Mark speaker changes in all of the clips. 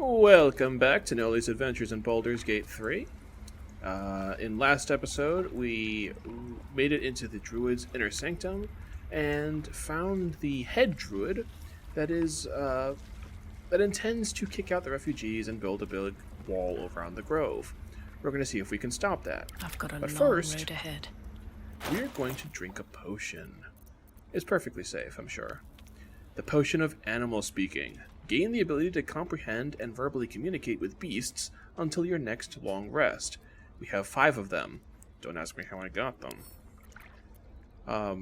Speaker 1: Welcome back to Noli's Adventures in Baldur's Gate 3. In last episode, we made it into the Druid's inner sanctum and found the head Druid that intends to kick out the refugees and build a big wall around the grove. We're going to see if we can stop that.
Speaker 2: I've got a
Speaker 1: But
Speaker 2: long
Speaker 1: first,
Speaker 2: road ahead.
Speaker 1: we're going to drink a potion. It's perfectly safe, I'm sure. The Potion of Animal Speaking. Gain the ability to comprehend and verbally communicate with beasts until your next long rest. We have 5 of them. Don't ask me how I got them. But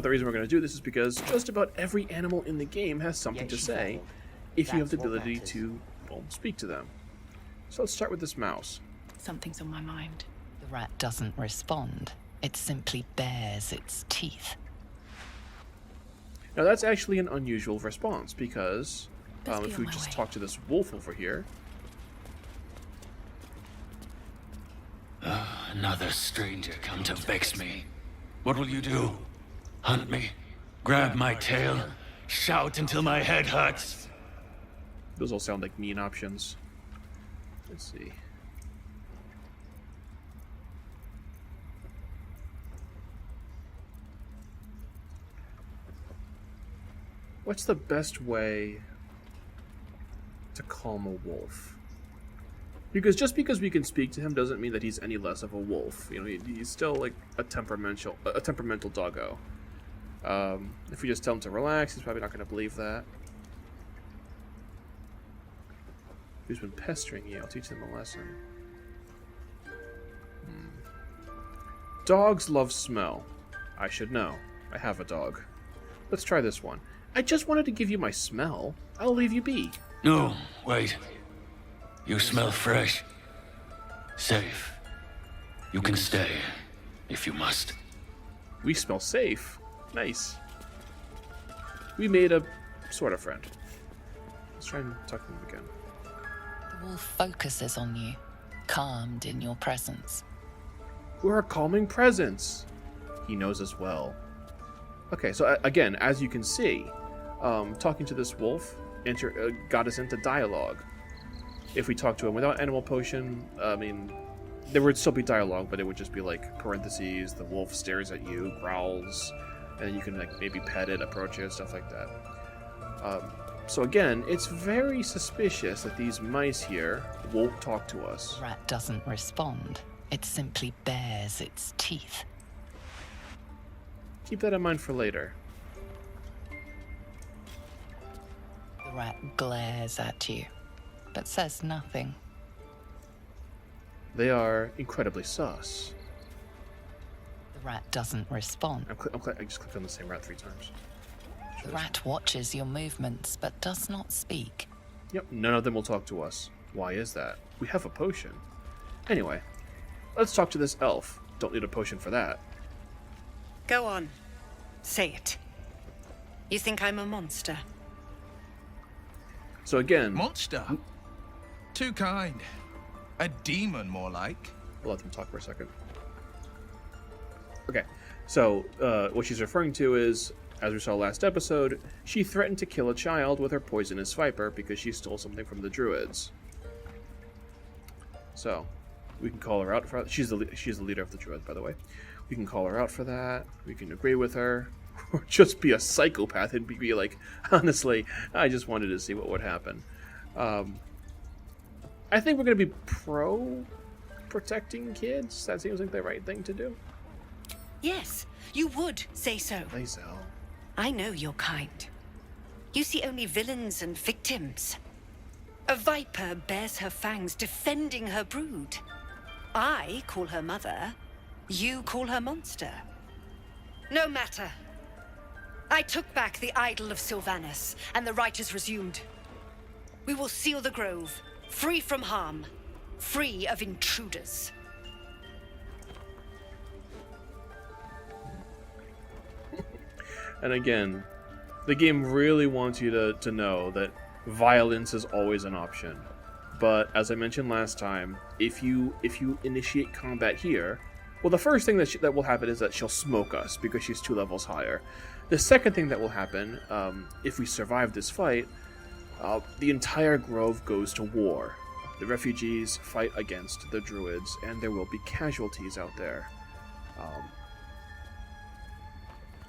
Speaker 1: the reason we're going to do this is because just about every animal in the game has something to say if you have the ability to, speak to them. So let's start with this mouse.
Speaker 2: Something's on my mind.
Speaker 3: The rat doesn't respond. It simply bares its teeth.
Speaker 1: Now that's actually an unusual response because
Speaker 2: Let's be
Speaker 1: if
Speaker 2: on
Speaker 1: we
Speaker 2: my
Speaker 1: just
Speaker 2: way.
Speaker 1: talk to this wolf over here,
Speaker 4: Another stranger come to vex me. What will you do? Hunt me? Grab my tail? Shout until my head hurts?
Speaker 1: those all sound like mean options. Let's see. What's the best way to calm a wolf? Because just because we can speak to him doesn't mean that he's any less of a wolf. You know, he's still like a temperamental doggo. If we just tell him to relax, he's probably not going to believe that. Who's been pestering you? I'll teach them a lesson. Dogs love smell. I should know. I have a dog. Let's try this one. I just wanted to give you my smell. I'll leave you be.
Speaker 4: No, wait. You smell fresh. Safe. You can stay, if you must.
Speaker 1: We smell safe. Nice. We made a sort of friend. Let's try and talk to him again.
Speaker 3: The wolf focuses on you, calmed in your presence.
Speaker 1: We're a calming presence. He knows us well. Okay, so again, as you can see, talking to this wolf got us into dialogue. If we talk to him without animal potion, I mean, there would still be dialogue, but it would just be like parentheses, the wolf stares at you, growls, and you can like maybe pet it, approach it, stuff like that. So again, it's very suspicious that these mice here won't talk to us.
Speaker 3: The rat doesn't respond. It simply bares its teeth.
Speaker 1: Keep that in mind for later.
Speaker 3: The rat glares at you, but says nothing.
Speaker 1: They are incredibly sus.
Speaker 3: The rat doesn't respond.
Speaker 1: I just clicked on the same rat 3 times.
Speaker 3: The rat watches your movements, but does not speak.
Speaker 1: Yep, none of them will talk to us. Why is that? We have a potion. Anyway, let's talk to this elf. Don't need a potion for that.
Speaker 5: Go on. Say it. You think I'm a monster?
Speaker 1: So again,
Speaker 6: Monster? Too kind. A demon, more like.
Speaker 1: I'll let them talk for a second. Okay, so what she's referring to is, as we saw last episode, she threatened to kill a child with her poisonous viper because she stole something from the druids. So, we can call her out for she's the leader of the druids, by the way. We can call her out for that. We can agree with her, or just be a psychopath and be like, honestly, I just wanted to see what would happen. I think we're going to be pro protecting kids. That seems like the right thing to do.
Speaker 5: Yes, you would say so.
Speaker 1: Lae'zel.
Speaker 5: I know your kind. You see only villains and victims. A viper bears her fangs defending her brood. I call her mother. You call her monster. No matter. I took back the idol of Sylvanus, and the rite is resumed. We will seal the grove, free from harm, free of intruders.
Speaker 1: And again, the game really wants you to know that violence is always an option. But as I mentioned last time, if you initiate combat here, well, the first thing that will happen is that she'll smoke us because she's 2 levels higher. The second thing that will happen, if we survive this fight, the entire grove goes to war. The refugees fight against the druids, and there will be casualties out there.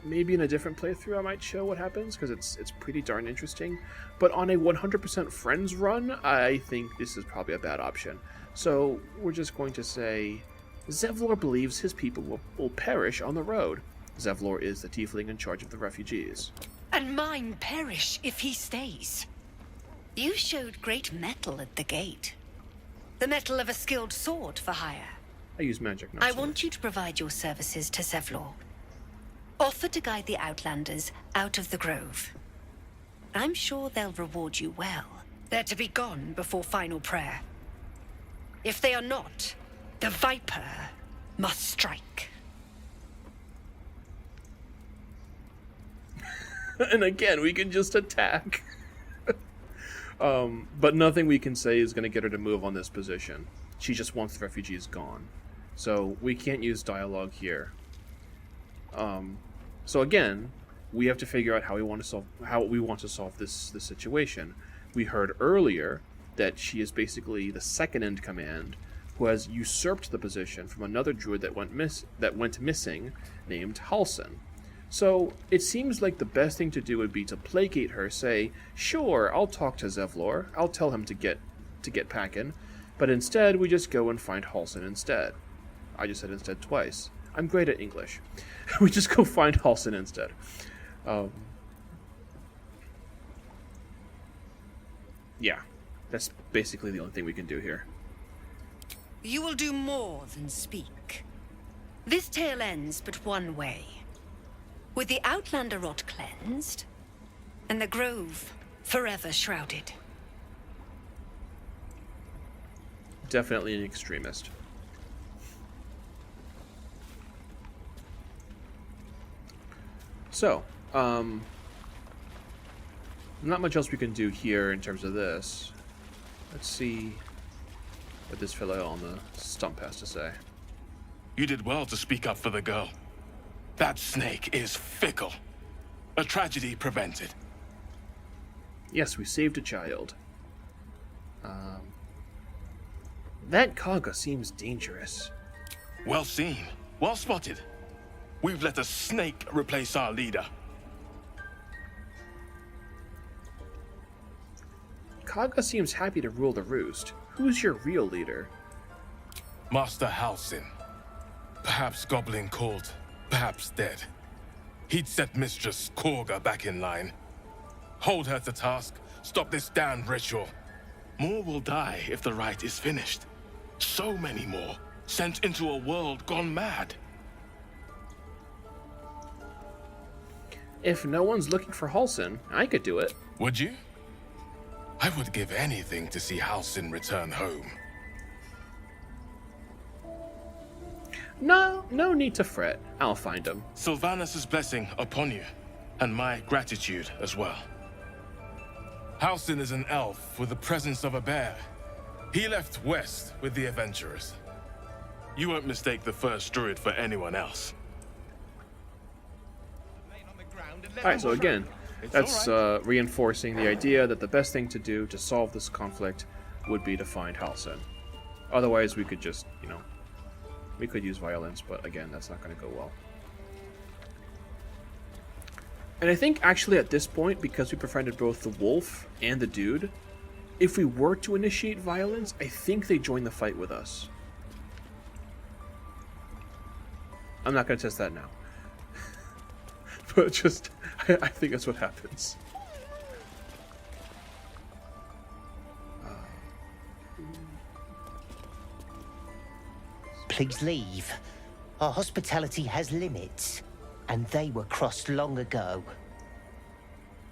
Speaker 1: Maybe in a different playthrough I might show what happens, because it's pretty darn interesting. But on a 100% friends run, I think this is probably a bad option. So we're just going to say, Zevlor believes his people will perish on the road. Zevlor is the tiefling in charge of the refugees.
Speaker 5: And mine perish if he stays. You showed great mettle at the gate. The mettle of a skilled sword for hire.
Speaker 1: I use magic, not
Speaker 5: I
Speaker 1: sword.
Speaker 5: want you to provide your services to Zevlor. Offer to guide the Outlanders out of the grove. I'm sure they'll reward you well. They're to be gone before final prayer. If they are not, the Viper must strike.
Speaker 1: And again, we can just attack. But nothing we can say is going to get her to move on this position. She just wants the refugees gone. So we can't use dialogue here. So again, we have to figure out how we want to solve this situation. We heard earlier that she is basically the second in command, who has usurped the position from another druid that went missing, named Halsin. So it seems like the best thing to do would be to placate her, say, "Sure, I'll talk to Zevlor. I'll tell him to get packing," but instead we just go and find Halsin instead. I just said instead twice. I'm great at English. We just go find Halsin instead. Yeah, that's basically the only thing we can do here.
Speaker 5: You will do more than speak. This tale ends but one way. With the Outlander rot cleansed, and the grove forever shrouded.
Speaker 1: Definitely an extremist. So, not much else we can do here in terms of this. Let's see what this fellow on the stump has to say.
Speaker 2: You did well to speak up for the girl. That snake is fickle. A tragedy prevented.
Speaker 1: Yes, we saved a child. That Kaga seems dangerous.
Speaker 2: Well seen. Well spotted. We've let a snake replace our leader.
Speaker 1: Kaga seems happy to rule the roost. Who's your real leader?
Speaker 2: Master Halsin. Perhaps goblin called, perhaps dead. He'd set Mistress Korga back in line. Hold her to task, stop this damned ritual. More will die if the rite is finished. So many more, sent into a world gone mad.
Speaker 1: If no one's looking for Halsin, I could do it.
Speaker 2: Would you? I would give anything to see Halsin return home.
Speaker 1: No need to fret. I'll find him.
Speaker 2: Sylvanus' blessing upon you, and my gratitude as well. Halsin is an elf with the presence of a bear. He left west with the adventurers. You won't mistake the first druid for anyone else.
Speaker 1: Alright, so again, that's reinforcing the idea that the best thing to do to solve this conflict would be to find Halsin. Otherwise, we could just, we could use violence, but again, that's not going to go well. And I think actually at this point, because we befriended both the wolf and the dude, if we were to initiate violence, I think they join the fight with us. I'm not going to test that now. But just, I think that's what happens.
Speaker 7: Please leave. Our hospitality has limits, and they were crossed long ago.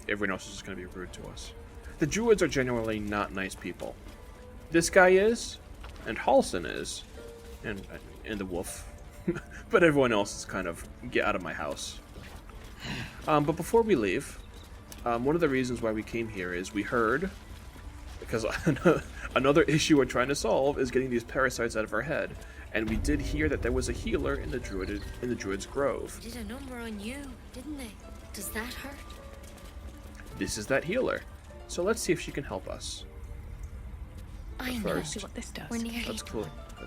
Speaker 1: Everyone else is just going to be rude to us. The druids are generally not nice people. This guy is, and Halsin is, and the wolf. But everyone else is kind of, get out of my house. But before we leave, one of the reasons why we came here is we heard, because another issue we're trying to solve is getting these parasites out of our head, and we did hear that there was a healer in the druid's grove.
Speaker 8: Did a number on you, didn't they? Does that hurt?
Speaker 1: This is that healer. So let's see if she can help us.
Speaker 3: I know.
Speaker 1: First,
Speaker 3: See what this does. We're nearly
Speaker 1: let's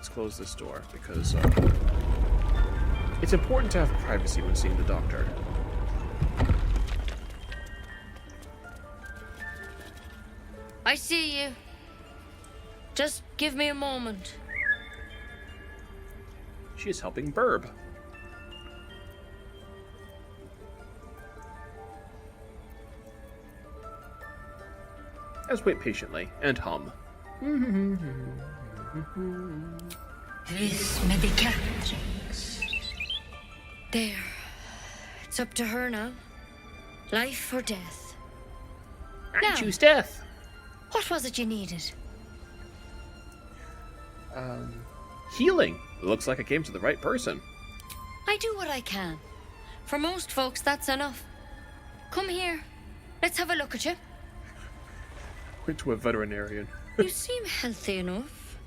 Speaker 1: close this door because it's important to have privacy when seeing the doctor.
Speaker 8: I see you. Just give me a moment.
Speaker 1: She is helping Burb. Let's wait patiently and hum.
Speaker 5: This medicatrix.
Speaker 8: There. It's up to her now. Life or death.
Speaker 1: I choose death.
Speaker 8: What was it you needed?
Speaker 1: Healing. Looks like I came to the right person.
Speaker 8: I do what I can. For most folks, that's enough. Come here. Let's have a look at you.
Speaker 1: Went to a veterinarian.
Speaker 8: You seem healthy enough.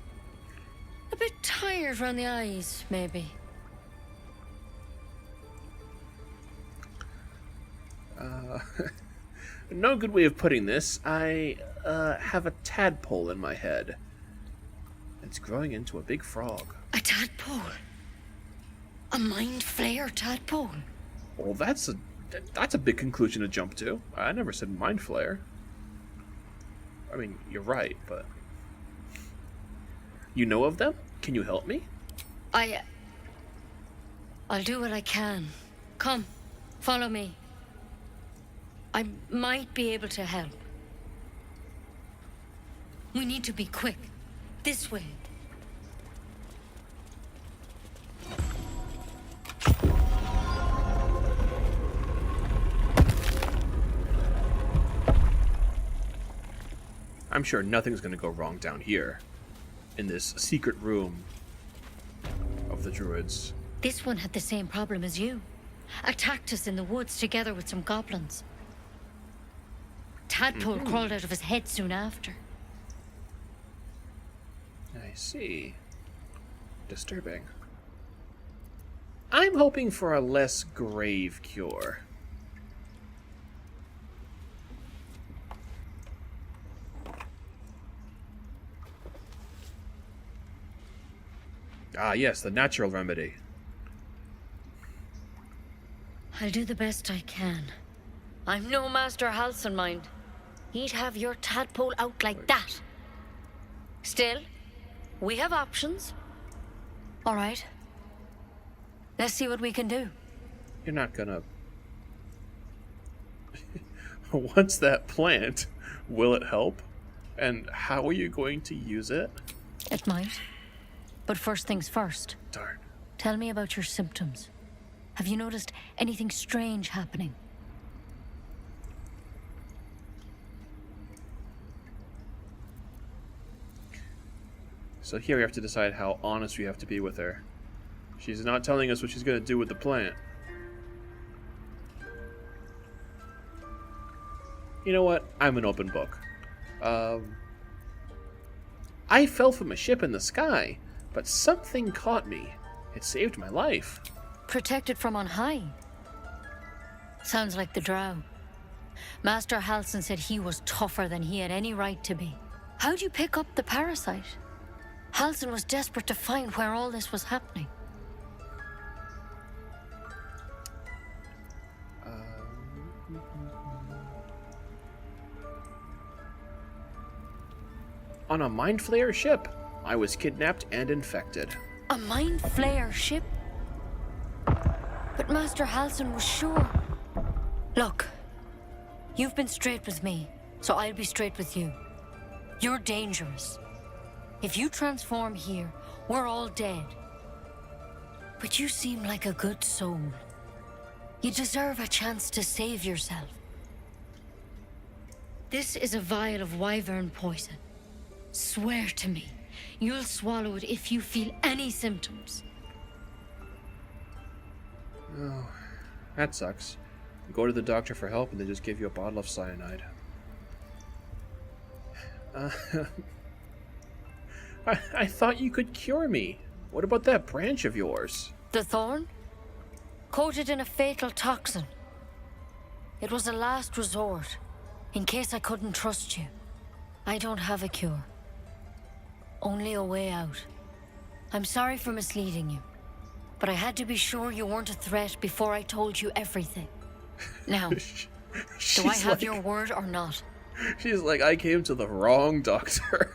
Speaker 8: A bit tired around the eyes, maybe.
Speaker 1: No good way of putting this. I have a tadpole in my head. It's growing into a big frog.
Speaker 8: A tadpole? A mind flayer tadpole?
Speaker 1: Well, that's a big conclusion to jump to. I never said mind flayer. I mean, you're right, but you know of them? Can you help me?
Speaker 8: I'll do what I can. Come, follow me. I might be able to help. We need to be quick. This way.
Speaker 1: I'm sure nothing's going to go wrong down here, in this secret room of the druids.
Speaker 8: This one had the same problem as you. Attacked us in the woods together with some goblins. Tadpole crawled out of his head soon after.
Speaker 1: I see. Disturbing. I'm hoping for a less grave cure. Ah, yes, the natural remedy.
Speaker 8: I'll do the best I can. I'm no Master Halcyon, mind. He'd have your tadpole out like that. Still, we have options. All right. Let's see what we can do.
Speaker 1: You're not gonna... What's that plant? Will it help? And how are you going to use it?
Speaker 8: It might. But first things first.
Speaker 1: Darn.
Speaker 8: Tell me about your symptoms. Have you noticed anything strange happening?
Speaker 1: So here we have to decide how honest we have to be with her. She's not telling us what she's going to do with the plant. You know what? I'm an open book. I fell from a ship in the sky, but something caught me. It saved my life.
Speaker 8: Protected from on high. Sounds like the drow. Master Halcyon said he was tougher than he had any right to be. How'd you pick up the parasite? Halcyon was desperate to find where all this was happening.
Speaker 1: On a Mind Flayer ship, I was kidnapped and infected.
Speaker 8: A mind flayer ship? But Master Halcyon was sure. Look, you've been straight with me, so I'll be straight with you. You're dangerous. If you transform here, we're all dead. But you seem like a good soul. You deserve a chance to save yourself. This is a vial of wyvern poison. Swear to me, you'll swallow it if you feel any symptoms.
Speaker 1: Oh, that sucks. You go to the doctor for help and they just give you a bottle of cyanide. I thought you could cure me. What about that branch of yours?
Speaker 8: The thorn? Coated in a fatal toxin. It was a last resort. In case I couldn't trust you, I don't have a cure. Only a way out. I'm sorry for misleading you, but I had to be sure you weren't a threat before I told you everything. Now, do I have your word or not?
Speaker 1: She's like, I came to the wrong doctor.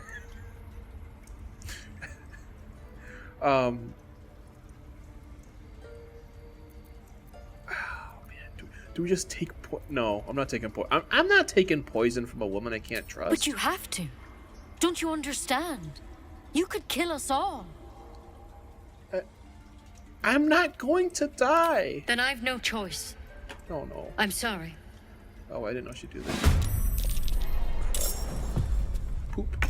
Speaker 1: Oh man, do we just take no, I'm not taking poison. I'm not taking poison from a woman I can't trust.
Speaker 8: But you have to. Don't you understand? You could kill us all.
Speaker 1: I'm not going to die.
Speaker 8: Then I've no choice.
Speaker 1: Oh no.
Speaker 8: I'm sorry.
Speaker 1: Oh, I didn't know she'd do that. Poop.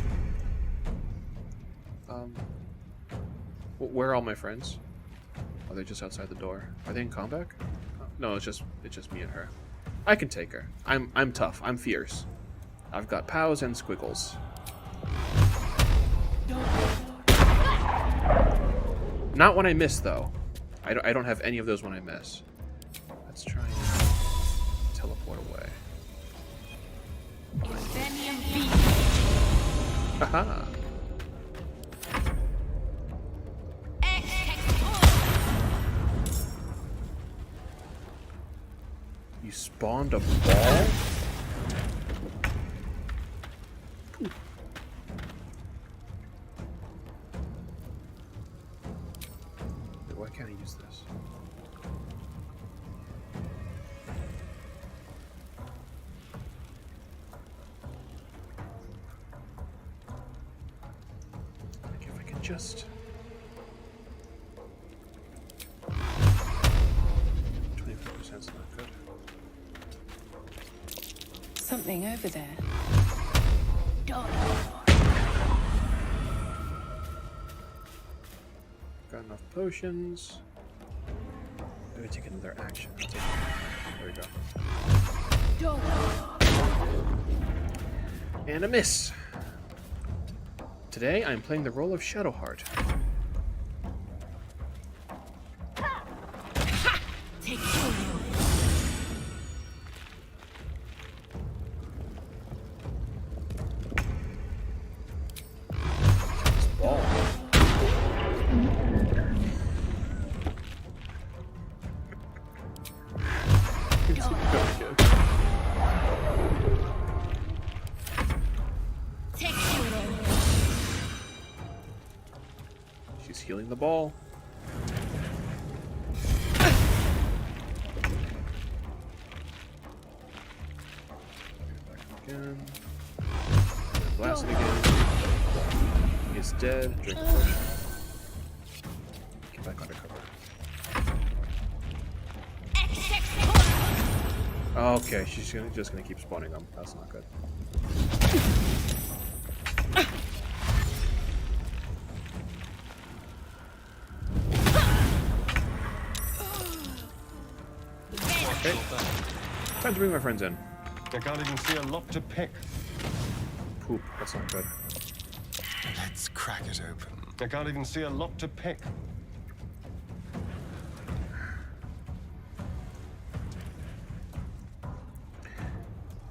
Speaker 1: Where are all my friends? Are they just outside the door? Are they in combat? No, it's just me and her. I can take her. I'm tough. I'm fierce. I've got pows and squiggles. Not when I miss, though. I don't have any of those when I miss. Let's try and teleport away. Haha. You spawned a ball? Poof. Wait, why can't I use this? Like if I could just... 25%'s not good.
Speaker 5: Something over there.
Speaker 1: Got enough potions. Maybe take another action. There we go. And a miss. Today I'm playing the role of Shadowheart. She's healing the ball. Again. Blast it again. He's dead. Drink the potion. Get back under cover. Okay, she's just gonna keep spawning them. That's not good. Okay. Time to bring my friends in.
Speaker 9: I can't even see a lock to pick.
Speaker 1: Poop, that's not good.
Speaker 9: Let's crack it open. I can't even see a lock to pick.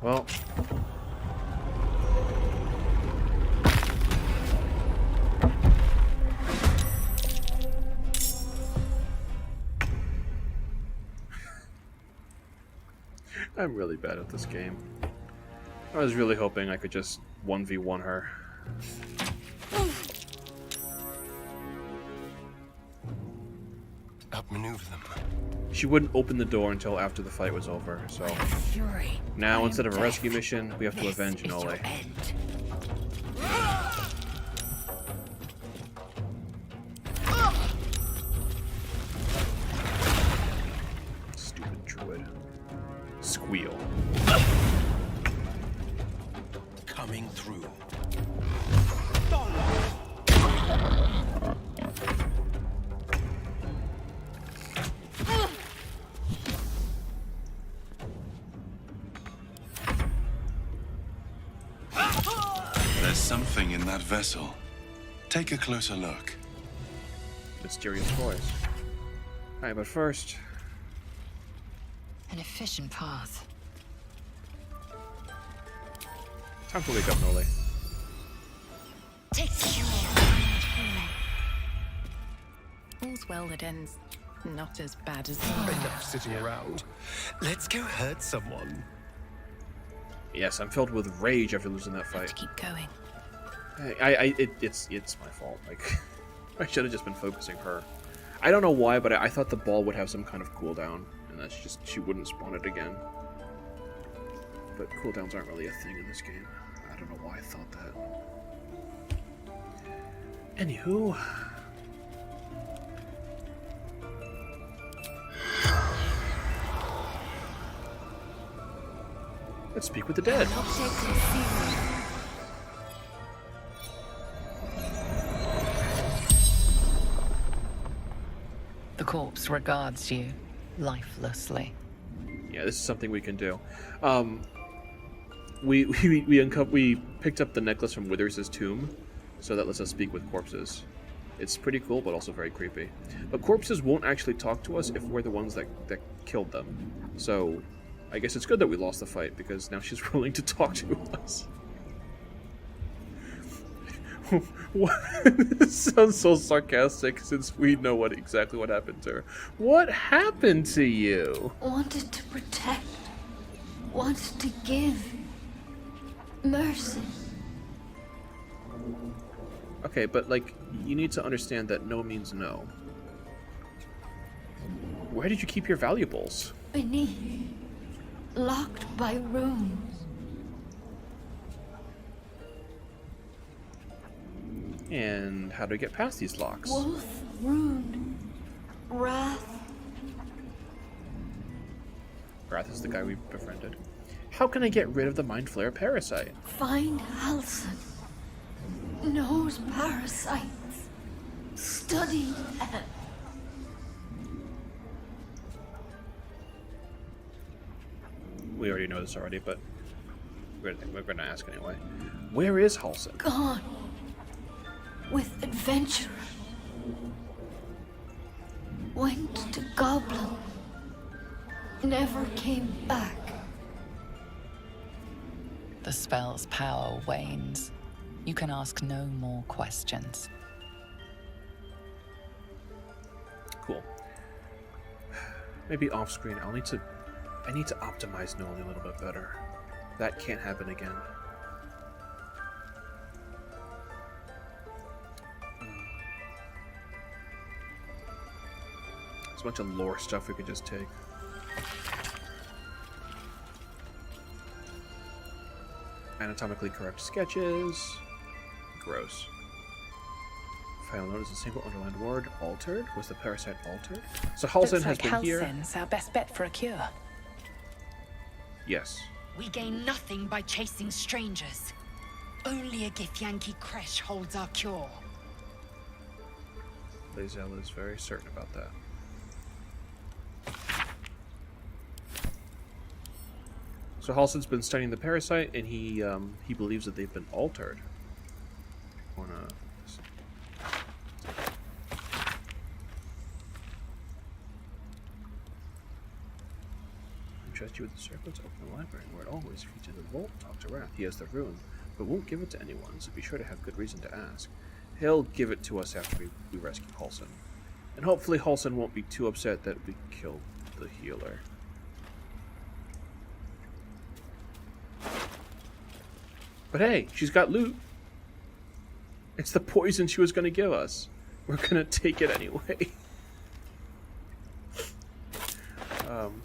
Speaker 1: Well. I'm really bad at this game. I was really hoping I could just 1v1 her.
Speaker 9: Outmaneuver them.
Speaker 1: She wouldn't open the door until after the fight was over, so... Now, instead of a rescue mission, we have to avenge Noli. Stupid druid. Squeal.
Speaker 6: Coming through.
Speaker 10: There's something in that vessel. Take a closer look.
Speaker 1: Mysterious voice. Alright, but first...
Speaker 3: An efficient path.
Speaker 1: Time to wake up, Noli.
Speaker 11: All's well that ends not as bad as
Speaker 9: Enough sitting around. Let's go hurt someone.
Speaker 1: Yes, I'm filled with rage after losing that
Speaker 11: have to
Speaker 1: fight.
Speaker 11: keep going.
Speaker 1: It's my fault. Like, I should have just been focusing her. I don't know why, but I thought the ball would have some kind of cooldown, and that's just she wouldn't spawn it again. But cooldowns aren't really a thing in this game. I don't know why I thought that. Anywho. Let's speak with the dead.
Speaker 3: The corpse regards you lifelessly.
Speaker 1: Yeah, this is something we can do. We picked up the necklace from Withers' tomb, so that lets us speak with corpses. It's pretty cool, but also very creepy. But corpses won't actually talk to us if we're the ones that killed them. So I guess it's good that we lost the fight, because now she's willing to talk to us. What? This sounds so sarcastic, since we know exactly what happened to her. What happened to you?
Speaker 8: Wanted to protect. Wanted to give. Mercy.
Speaker 1: Okay, but, like, you need to understand that no means no. Where did you keep your valuables?
Speaker 8: Beneath. Locked by runes.
Speaker 1: And how do we get past these locks?
Speaker 8: Wolf rune. Wrath.
Speaker 1: Wrath is the guy we befriended. How can I get rid of the Mind Flare parasite?
Speaker 8: Find Halson. Knows parasites. Studied them.
Speaker 1: We already know this already, but we're gonna ask anyway. Where is Halson?
Speaker 8: Gone. With adventurer. Went to Goblin. Never came back.
Speaker 3: The spell's power wanes. You can ask no more questions.
Speaker 1: Cool. Maybe off screen I need to optimize Noli a little bit better. That can't happen again. There's a bunch of lore stuff we could just take. Anatomically correct sketches. Gross. Final note is a single underlined word. Altered. Was the parasite altered? So Halson has been here.
Speaker 11: Halson's our best bet for a cure.
Speaker 1: Yes.
Speaker 12: We gain nothing by chasing strangers. Only a Githyanki Kresh holds our cure.
Speaker 1: Lae'zel is very certain about that. So Halson's been studying the parasite, and he believes that they've been altered. Trust you with the circle to open the library, where it always features the vault. Talk to Wrath. He has the rune, but won't give it to anyone, so be sure to have good reason to ask. He'll give it to us after we rescue Halson. And hopefully Halson won't be too upset that we killed the healer. But hey, she's got loot. It's the poison she was going to give us. We're going to take it anyway.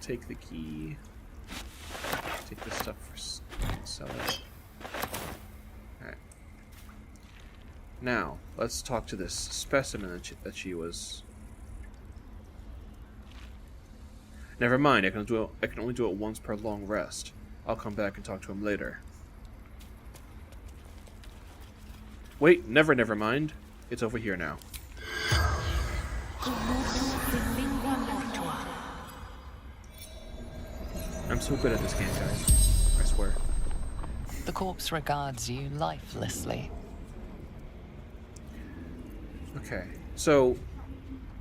Speaker 1: Take the key. Take this stuff for sell it. Alright. Now, let's talk to this specimen that she was... Never mind, I can only do it once per long rest. I'll come back and talk to him later. Wait, never mind. It's over here now. I'm so good at this game, guys. I swear.
Speaker 3: The corpse regards you lifelessly.
Speaker 1: Okay, so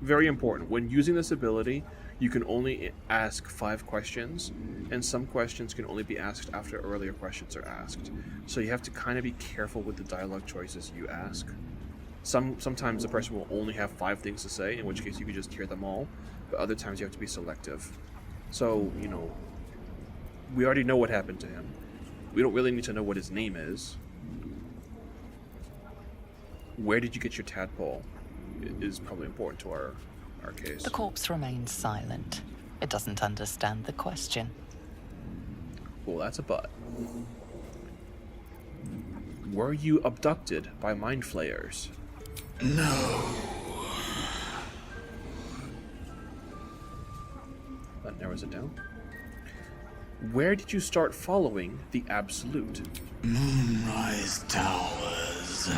Speaker 1: very important. When using this ability, You can only ask 5 questions, and some questions can only be asked after earlier questions are asked. So you have to kind of be careful with the dialogue choices you ask. Sometimes the person will only have 5 things to say, in which case you can just hear them all, but other times you have to be selective. So, you know, we already know what happened to him. We don't really need to know what his name is. Where did you get your tadpole? It is probably important to our case.
Speaker 3: The corpse remains silent. It doesn't understand the question.
Speaker 1: Well, that's a but. Were you abducted by mind flayers?
Speaker 4: No.
Speaker 1: That narrows it down. Where did you start following the Absolute?
Speaker 4: Moonrise Towers.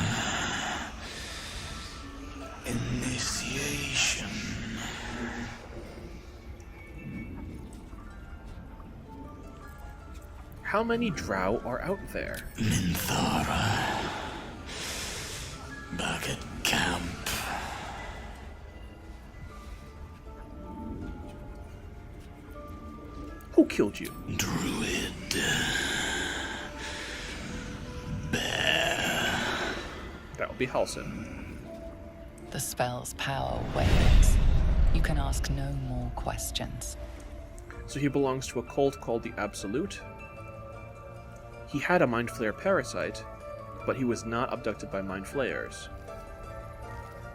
Speaker 4: Initiation.
Speaker 1: How many drow are out there?
Speaker 4: Minthara. Back at camp.
Speaker 1: Who killed you?
Speaker 4: Druid. Bear.
Speaker 1: That would be Halsin.
Speaker 3: The spell's power wanes. You can ask no more questions.
Speaker 1: So he belongs to a cult called the Absolute. He had a Mind Flayer parasite, but he was not abducted by Mind Flayers.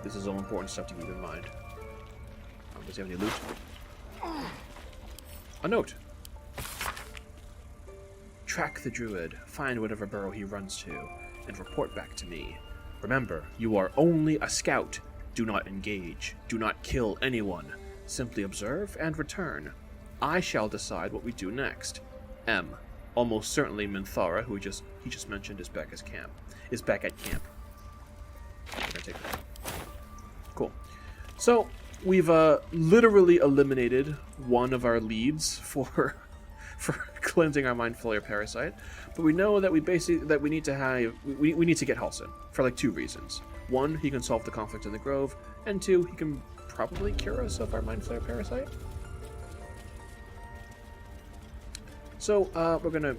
Speaker 1: This is all important stuff to keep in mind. Does he have any loot? A note. Track the druid, find whatever burrow he runs to, and report back to me. Remember, you are only a scout. Do not engage. Do not kill anyone. Simply observe and return. I shall decide what we do next. M. Almost certainly Minthara, who he just mentioned, is back at camp. We're gonna take that. Cool. So we've literally eliminated one of our leads for cleansing our Mind Flayer parasite, but we know that we need to get Halsin for like 2 reasons. 1, he can solve the conflict in the Grove, and 2, he can probably cure us of our Mind Flayer parasite. So we're gonna,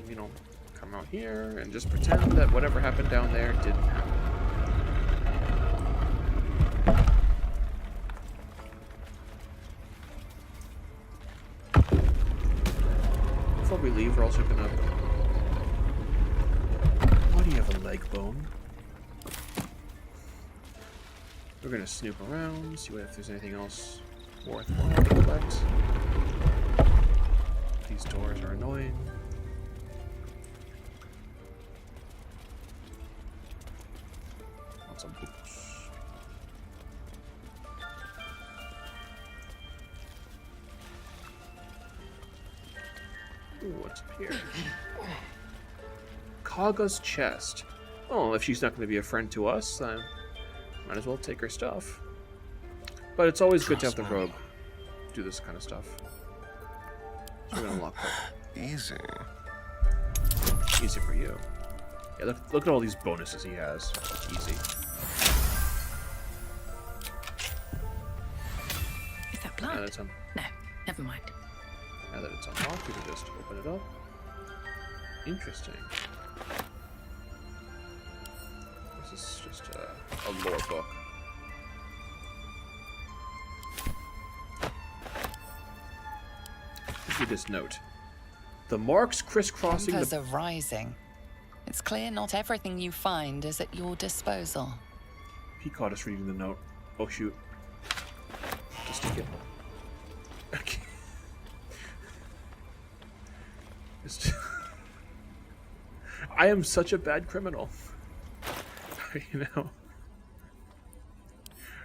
Speaker 1: come out here and just pretend that whatever happened down there didn't happen. Before we leave, we're also gonna... Why do you have a leg bone? We're gonna snoop around, see if there's anything else worthwhile to collect. These doors are annoying. Lots of books. Ooh, what's up here? Kaga's chest. Oh, if she's not going to be a friend to us, then might as well take her stuff. But it's always good to have the rogue do this kind of stuff. So we're gonna unlock that.
Speaker 9: Easy.
Speaker 1: Easy for you. Yeah, look at all these bonuses he has. Easy.
Speaker 11: Is that blood?
Speaker 1: Now that
Speaker 11: No, never mind.
Speaker 1: Now that it's unlocked, we can just open it up. Interesting. This is just a lore book. Look at this note. The marks crisscrossing
Speaker 3: Tempers are rising. It's clear not everything you find is at your disposal.
Speaker 1: He caught us reading the note. Oh shoot. Just take it. Okay. I am such a bad criminal.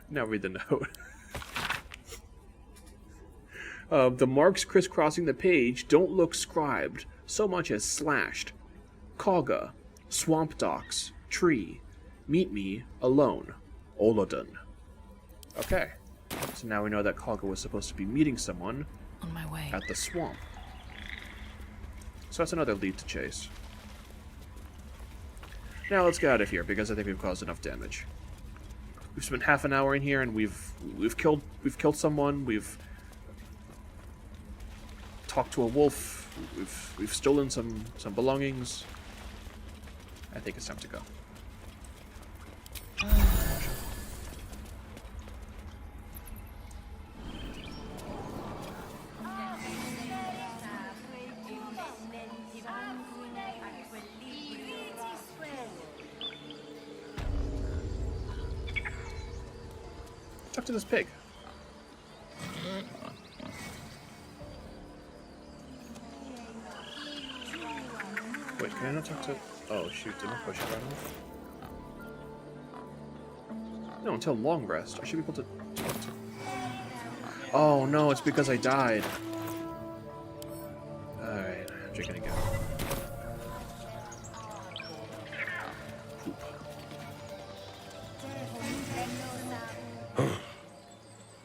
Speaker 1: Now read the note. The marks crisscrossing the page don't look scribed so much as slashed. Kaga, swamp docks, tree, meet me alone, Olodun. Okay, so now we know that Kaga was supposed to be meeting someone
Speaker 11: On my way.
Speaker 1: at the swamp. So that's another lead to chase. Now let's get out of here because I think we've caused enough damage. We've spent half an hour in here and we've killed someone. We've talked to a wolf. We've stolen some belongings. I think it's time to go. Talk to this pig. Wait, can I not talk to... Oh, shoot, did I push it right off? No, until long rest. I should be able to talk to... Oh, no, it's because I died. Alright, I'm drinking again.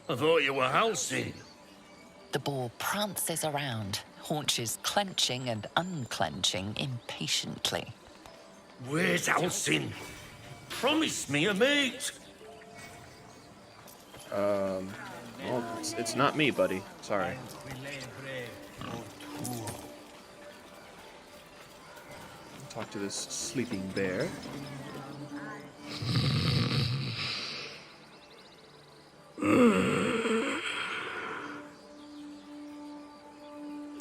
Speaker 4: I thought you were housing.
Speaker 3: The boar prances around, haunches clenching and unclenching impatiently.
Speaker 4: Where's Alcin? Promise me a mate.
Speaker 1: Well, it's not me, buddy. Sorry. Talk to this sleeping bear.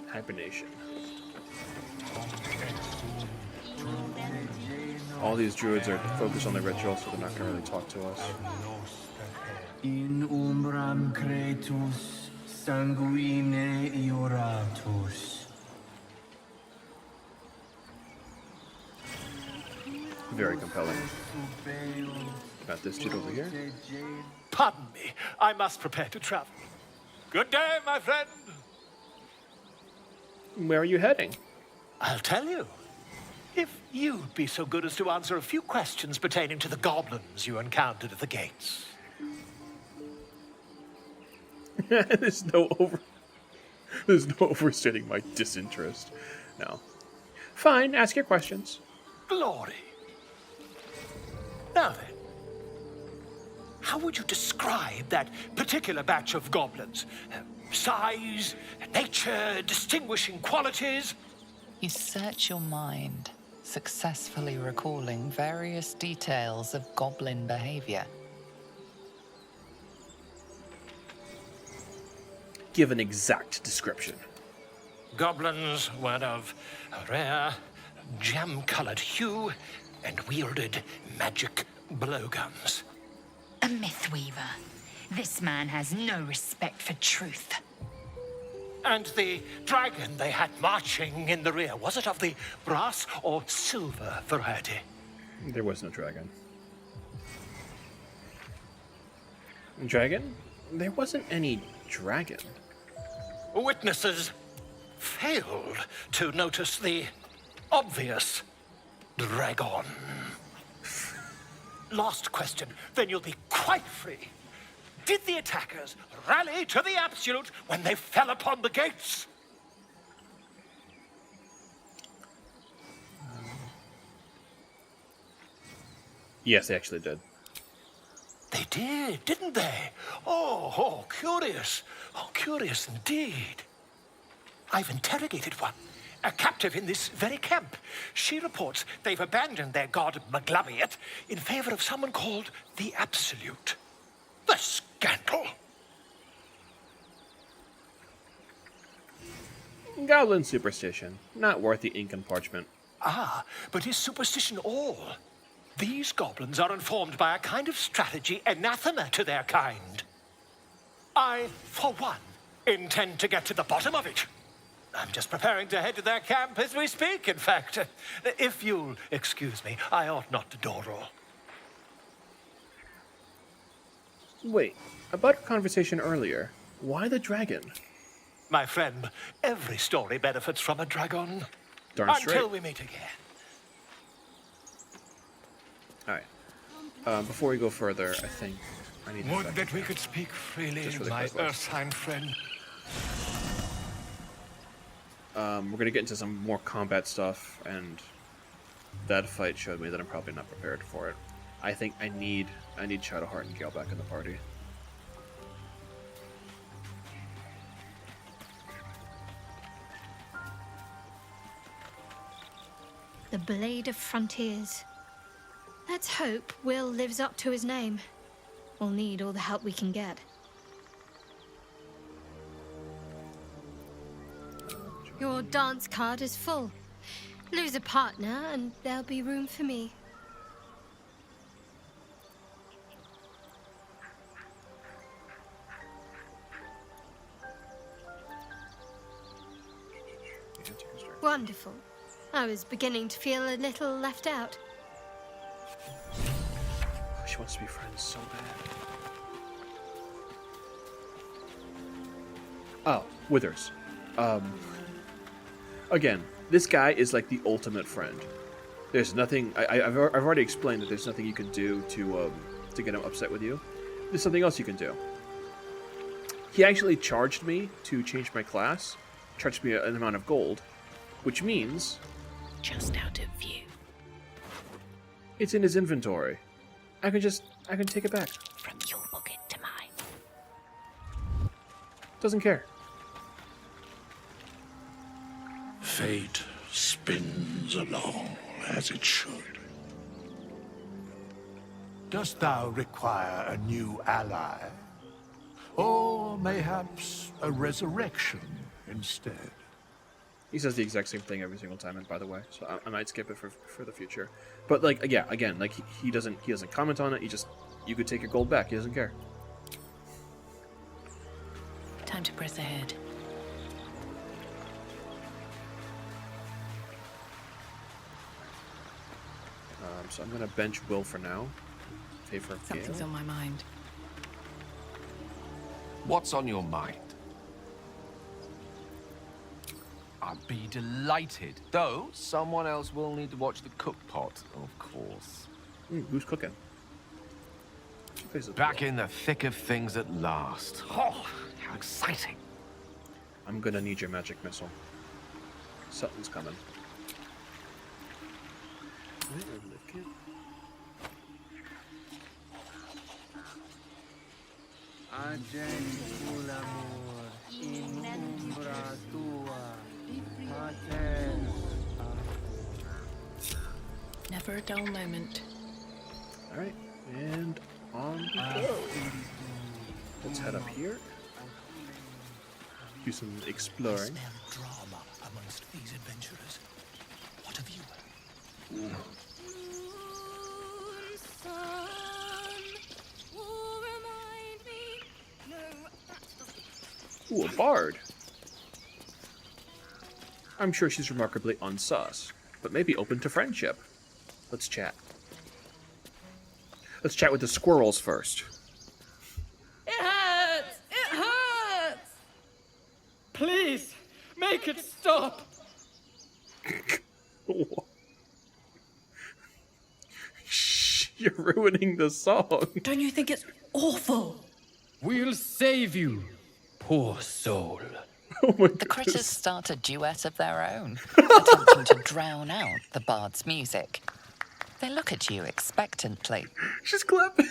Speaker 1: Hibernation. All these druids are focused on the ritual, so they're not going to really talk to us.
Speaker 13: In umbram cretus sanguine ioratus.
Speaker 1: Very compelling. Got this dude over here.
Speaker 14: Pardon me, I must prepare to travel. Good day, my friend.
Speaker 1: Where are you heading?
Speaker 14: I'll tell you. If you'd be so good as to answer a few questions pertaining to the goblins you encountered at the gates.
Speaker 1: There's no overstating my disinterest. No. Fine, ask your questions.
Speaker 14: Glory. Now then, how would you describe that particular batch of goblins? Size, nature, distinguishing qualities?
Speaker 3: You search your mind, successfully recalling various details of goblin behavior.
Speaker 1: Give an exact description.
Speaker 14: Goblins were of a rare, jam-colored hue and wielded magic blowguns.
Speaker 12: A mythweaver. This man has no respect for truth.
Speaker 14: And the dragon they had marching in the rear, was it of the brass or silver variety?
Speaker 1: There was no dragon. Dragon? There wasn't any dragon.
Speaker 14: Witnesses failed to notice the obvious dragon. Last question, then you'll be quite free. Did the attackers rally to the absolute when they fell upon the gates?
Speaker 1: Yes, they actually did.
Speaker 14: They did, didn't they? Oh, curious. Oh, curious indeed. I've interrogated one, a captive in this very camp. She reports they've abandoned their god Maglabiet in favor of someone called the Absolute. The scandal!
Speaker 1: Goblin superstition. Not worth the ink and parchment.
Speaker 14: Ah, but is superstition all? These goblins are informed by a kind of strategy anathema to their kind. I, for one, intend to get to the bottom of it. I'm just preparing to head to their camp as we speak, in fact. If you'll excuse me, I ought not to dawdle.
Speaker 1: Wait, about our conversation earlier, why the dragon?
Speaker 14: My friend, every story benefits from a dragon.
Speaker 1: Darn straight.
Speaker 14: Until we meet again.
Speaker 1: Alright. Before we go further, I think I need to...
Speaker 14: Would that we could speak freely, my Ursine friend.
Speaker 1: We're gonna get into some more combat stuff, and that fight showed me that I'm probably not prepared for it. I think I need Shadowheart and Gale back in the party.
Speaker 15: the Blade of Frontiers. Let's hope Will lives up to his name. We'll need all the help we can get. Your dance card is full. Lose a partner and there'll be room for me. Wonderful. I was beginning to feel a little left out.
Speaker 1: She wants to be friends so bad. Oh, Withers. Again, this guy is like the ultimate friend. There's nothing. I've already explained that there's nothing you can do to get him upset with you. There's something else you can do. He actually charged me to change my class. Charged me an amount of gold, which means
Speaker 12: just out of view.
Speaker 1: It's in his inventory. I can take it back.
Speaker 12: From your pocket to mine.
Speaker 1: Doesn't care.
Speaker 16: Fate spins along as it should.
Speaker 17: Dost thou require a new ally? Or mayhaps a resurrection instead?
Speaker 1: He says the exact same thing every single time, and by the way, so I might skip it for the future. But like, yeah, again, like he doesn't comment on it. You could take your gold back. He doesn't care.
Speaker 12: Time to press ahead.
Speaker 1: So I'm gonna bench Will for now. Pay for
Speaker 12: Something's on my mind.
Speaker 6: What's on your mind?
Speaker 18: I'd be delighted. Though, someone else will need to watch the cook pot, of course.
Speaker 1: Who's cooking?
Speaker 18: Back in the thick of things at last. Oh, how exciting.
Speaker 1: I'm gonna need your magic missile. Something's coming.
Speaker 12: Never a dull moment.
Speaker 1: Alright, and on we go. Let's head up here. Do some exploring.
Speaker 14: I smell drama amongst these adventurers. What have you?
Speaker 1: Ooh, a bard. I'm sure she's remarkably unsus, but maybe open to friendship. Let's chat. Let's chat with the squirrels first.
Speaker 19: It hurts! It hurts! Please, make it stop!
Speaker 1: Shh, you're ruining the song.
Speaker 19: Don't you think it's awful? We'll save you, poor soul.
Speaker 3: The critters start a duet of their own, attempting to drown out the bard's music. They look at you expectantly.
Speaker 1: She's clapping.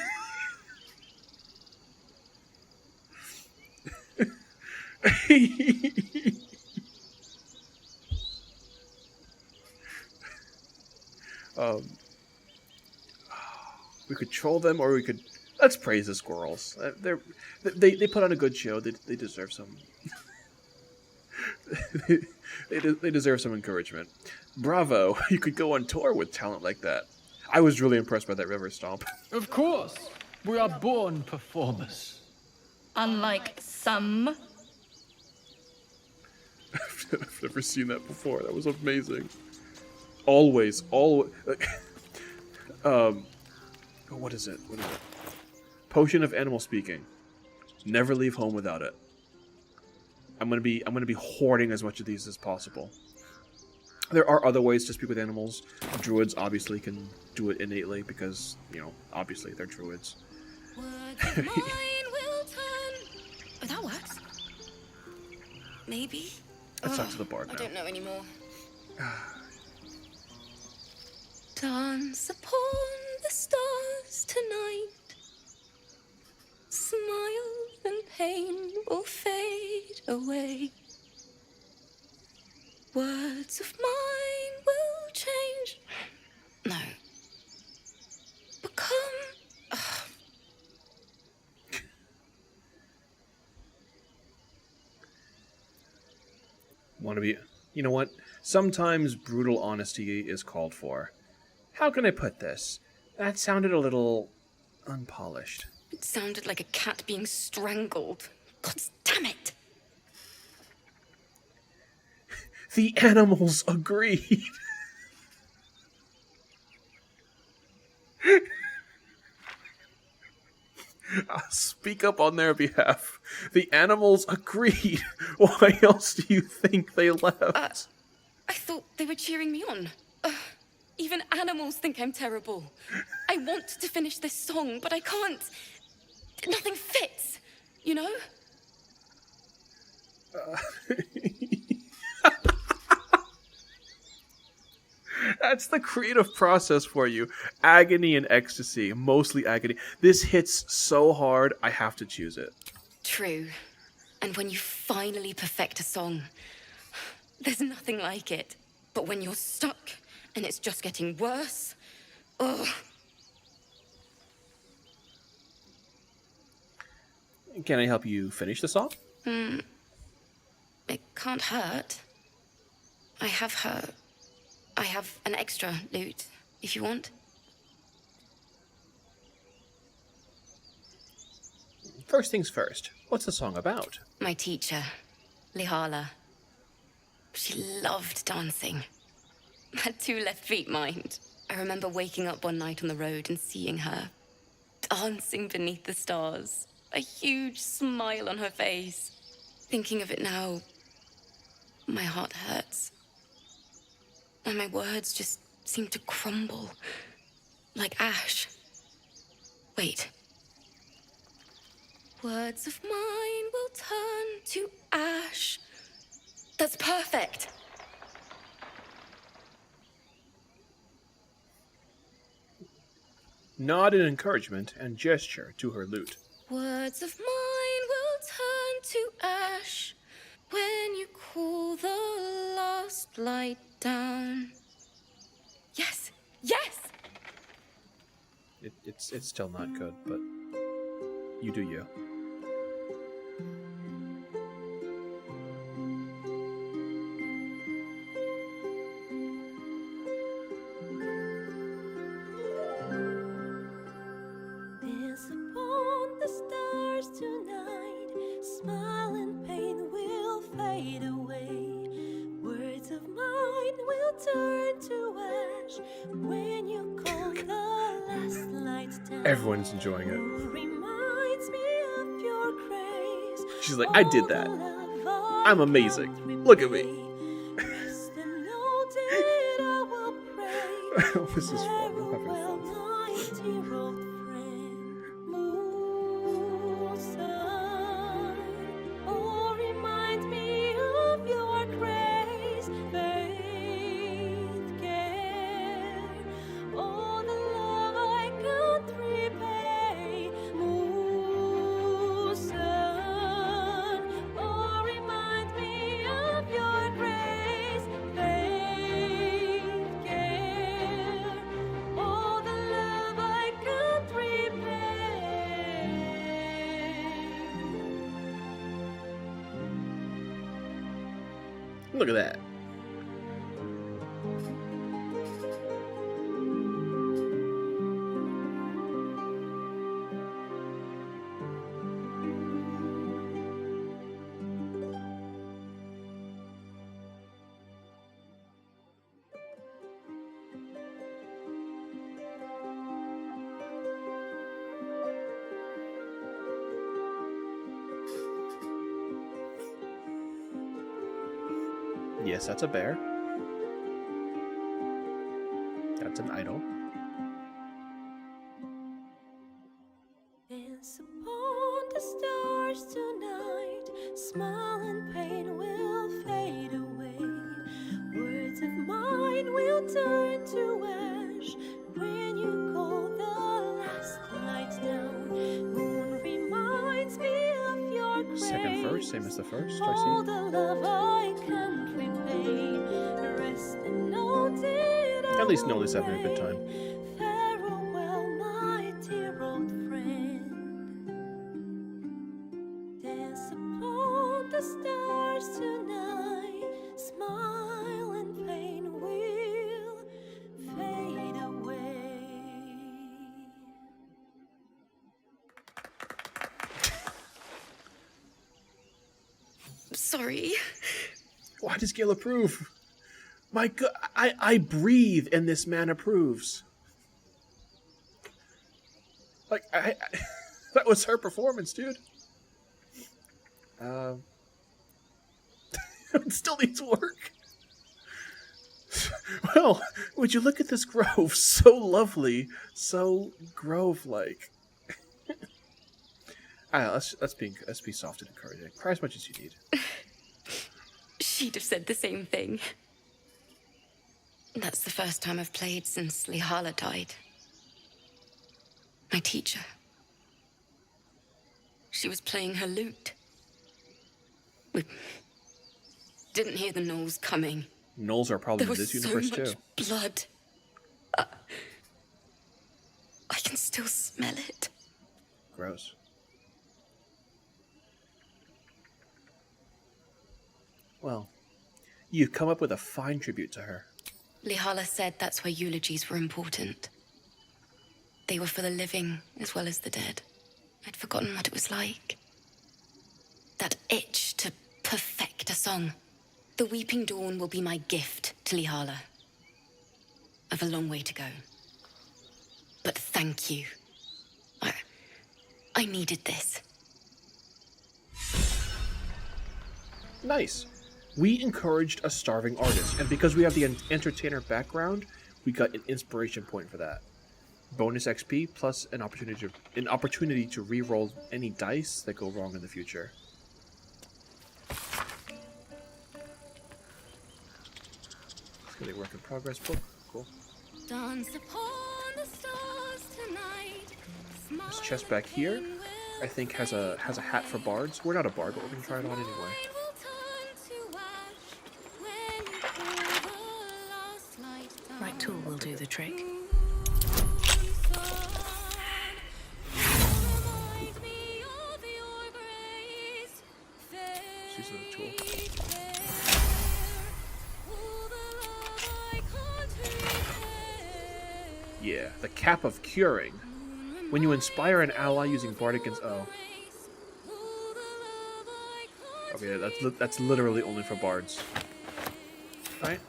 Speaker 1: We could troll them, or we could. Let's praise the squirrels. They put on a good show. They deserve some. they deserve some encouragement. Bravo! You could go on tour with talent like that. I was really impressed by that river stomp.
Speaker 19: Of course, we are born performers.
Speaker 15: Unlike some.
Speaker 1: I've never seen that before. That was amazing. Always. What is it? Potion of animal speaking. Never leave home without it. I'm gonna be hoarding as much of these as possible. There are other ways to speak with animals. Druids obviously can do it innately because, obviously they're druids.
Speaker 5: Oh, that works. Maybe.
Speaker 1: Let's talk to the bard now.
Speaker 5: I don't know anymore. Dance upon the stars tonight. Smiles and pain will fade away. Words of mine will change
Speaker 1: want to be... You know what? Sometimes brutal honesty is called for. How can I put this? That sounded a little unpolished.
Speaker 20: It sounded like a cat being strangled. God damn it!
Speaker 1: The animals agreed. I'll speak up on their behalf. The animals agreed. Why else do you think they left?
Speaker 20: I thought they were cheering me on. Even animals think I'm terrible. I want to finish this song, but I can't. Nothing fits, you know?
Speaker 1: That's the creative process for you. Agony and ecstasy. Mostly agony. This hits so hard, I have to choose it.
Speaker 20: True. And when you finally perfect a song, there's nothing like it. But when you're stuck, and it's just getting worse, ugh.
Speaker 1: Can I help you finish the song?
Speaker 20: It can't hurt. I have an extra lute, if you want.
Speaker 1: First things first. What's the song about?
Speaker 20: My teacher, Lihala. She loved dancing. Had 2 left feet, mind. I remember waking up one night on the road and seeing her dancing beneath the stars. A huge smile on her face. Thinking of it now, my heart hurts. And my words just seem to crumble. Like ash. Wait. Words of mine will turn to ash. That's perfect.
Speaker 1: Nod in encouragement and gesture to her lute.
Speaker 20: Words of mine will turn to ash when you cool the last light down. Yes! Yes!
Speaker 1: It's still not good, but you do you.
Speaker 21: Dance upon the stars tonight. Smile and pain will fade away. Words of mine will turn to ash when you call the last light down.
Speaker 1: Everyone's enjoying it.
Speaker 21: Reminds me of your grace.
Speaker 1: She's like, I did that. I'm amazing. Look at me. This is fun. I'm having fun.
Speaker 21: Oh, remind me of your grace, faith, care, all the love I can't repay. Musa, oh, remind me of your grace, faith, care, all the love I can't repay.
Speaker 1: Look at that. Yes, that's a bear. That's an idol.
Speaker 21: Dance upon the stars tonight. Smile and pain will fade away. Words of mine will turn to ash when you call the last lights down. Moon reminds me of your grace.
Speaker 1: Second verse, same as the first,
Speaker 21: All
Speaker 1: I
Speaker 21: the love I can't repay. Rest and know that
Speaker 1: see. At least Noli's having a good time.
Speaker 21: farewell, my dear old friend. Dance upon the stars tonight.
Speaker 20: sorry.
Speaker 1: Why does Gil approve? My God, I breathe and this man approves. Like, that was her performance, dude. It still needs work. Well, would you look at this grove? So lovely, so grove-like. Let's be soft and encouraging. Cry as much as you need.
Speaker 20: She'd have said the same thing. That's the first time I've played since Lihala died. My teacher. She was playing her lute. We didn't hear the gnolls coming.
Speaker 1: Gnolls are a problem
Speaker 20: There
Speaker 1: in
Speaker 20: was
Speaker 1: this
Speaker 20: so
Speaker 1: universe
Speaker 20: much
Speaker 1: too.
Speaker 20: blood. I can still smell it.
Speaker 1: Gross. Well, you've come up with a fine tribute to her.
Speaker 20: Lihala said that's why eulogies were important. They were for the living as well as the dead. I'd forgotten what it was like. That itch to perfect a song. The Weeping Dawn will be my gift to Lihala. I've a long way to go. But thank you. I needed this.
Speaker 1: Nice. We encouraged a starving artist, and because we have the entertainer background, we got an inspiration point for that. Bonus XP plus an opportunity to re-roll any dice that go wrong in the future. Let's get a work in progress book. Cool.
Speaker 21: Dance upon the stars tonight.
Speaker 1: This chest back here, I think has a hat for bards. We're not a bard, but we're gonna try it on anyway.
Speaker 11: Right tool will do the trick.
Speaker 1: She's a tool. Yeah, the Cap of Curing. When you inspire an ally using bardic okay, that's literally only for bards. Right?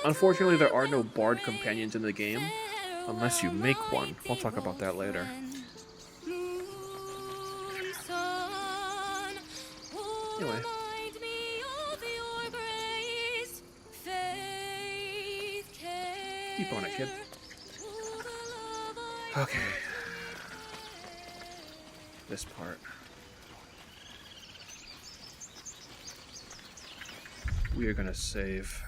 Speaker 1: Unfortunately, there are no bard companions in the game, unless you make one. We'll talk about that later. Anyway. Keep on it, kid. Okay. This part. We are gonna save.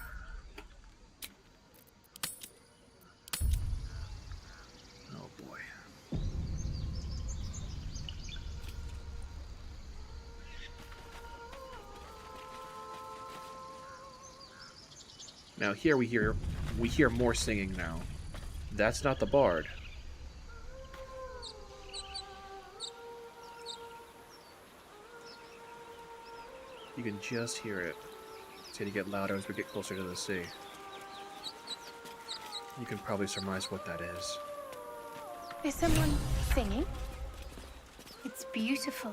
Speaker 1: Oh boy. Now here we hear more singing now. That's not the bard. You can just hear it. It's going to get louder as we get closer to the sea. You can probably surmise what that is.
Speaker 15: Is someone singing? It's beautiful.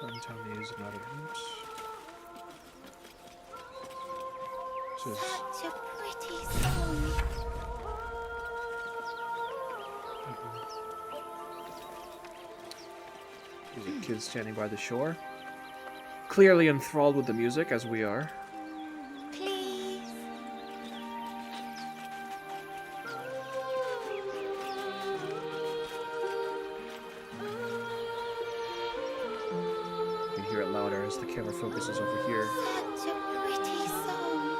Speaker 1: Clementine is not a root.
Speaker 21: Such a pretty song.
Speaker 1: There's a kid standing by the shore, clearly enthralled with the music, as we are.
Speaker 21: Please.
Speaker 1: You can hear it louder as the camera focuses over here.
Speaker 21: Such a pretty song.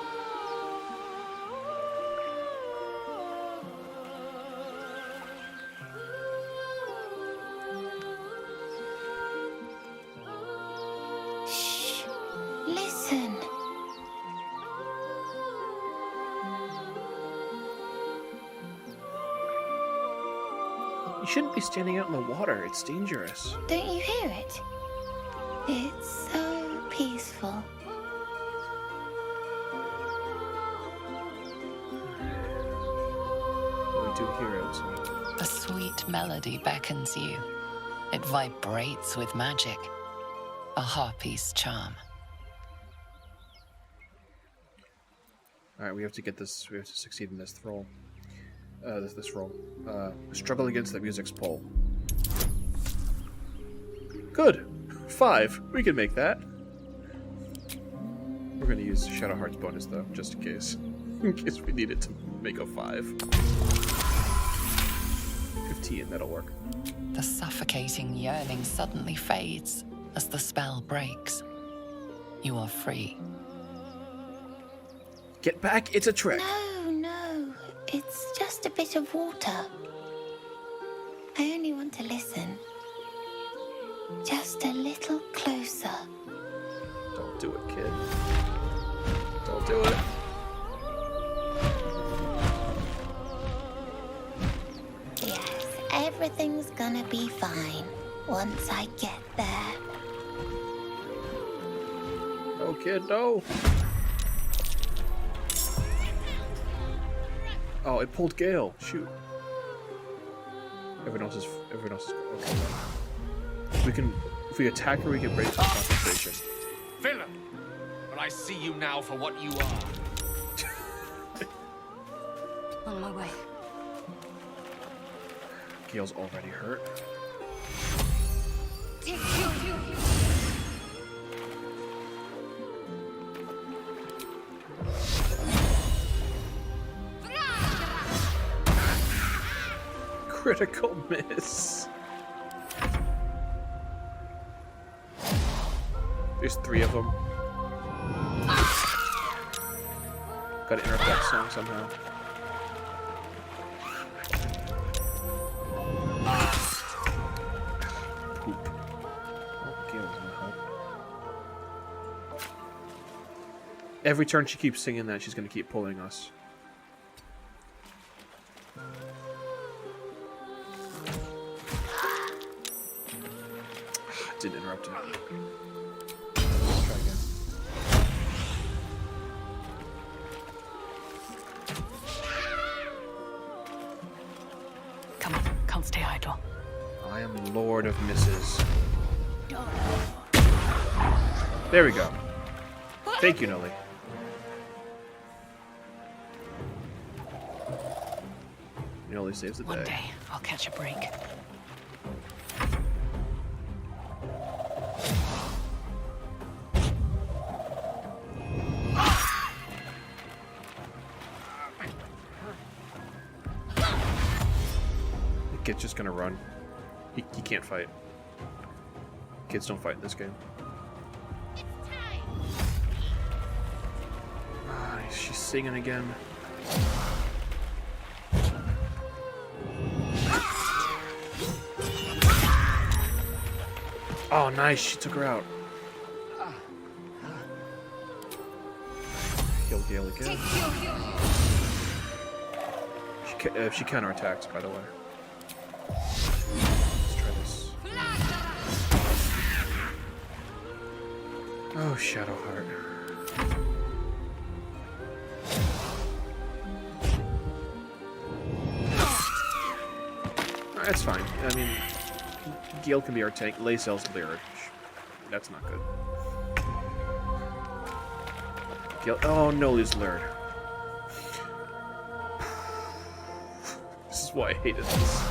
Speaker 21: Shh. Listen.
Speaker 1: shouldn't be standing out in the water. It's dangerous.
Speaker 21: Don't you hear it? It's so peaceful.
Speaker 1: We do hear it.
Speaker 3: A sweet melody beckons you. It vibrates with magic. A harpy's charm.
Speaker 1: Alright, we have to get this. We have to succeed in this throw. This roll. Struggle against the music's pull. Good. 5. We can make that. We're going to use Shadow Heart's bonus, though, just in case. In case we need it to make a 5. 15, that'll work.
Speaker 3: The suffocating yearning suddenly fades as the spell breaks. You are free.
Speaker 1: Get back, it's a trick.
Speaker 21: No. It's just a bit of water. I only want to listen. Just a little closer.
Speaker 1: Don't do it, kid. Don't do it.
Speaker 21: Yes, everything's gonna be fine once I get there.
Speaker 1: No, kid, no. Oh, it pulled Gale. Shoot. Everyone else is okay. If we attack her, we can break the concentration.
Speaker 18: Villain! But I see you now for what you are.
Speaker 8: On my way.
Speaker 1: Gale's already hurt. Critical miss. There's 3 of them. Gotta interrupt that song somehow. Poop. Oh, Gale's gonna help. Every turn she keeps singing that, she's gonna keep pulling us. Didn't interrupt it. Let's try again.
Speaker 11: Come on, can't stay idle.
Speaker 1: I am Lord of Misses. There we go. Thank you, Noli. Noli saves the day.
Speaker 11: One day, I'll catch a break.
Speaker 1: Kid's just gonna run. He can't fight. Kids don't fight in this game. She's singing again. Oh, nice. She took her out. Kill Gale again. She counterattacked, by the way. Let's try this. Oh, Shadowheart. That's fine. I mean, Gale can be our tank. Laysel's Lyric. That's not good. Gale. Oh, Noli's Lured. This is why I hated this.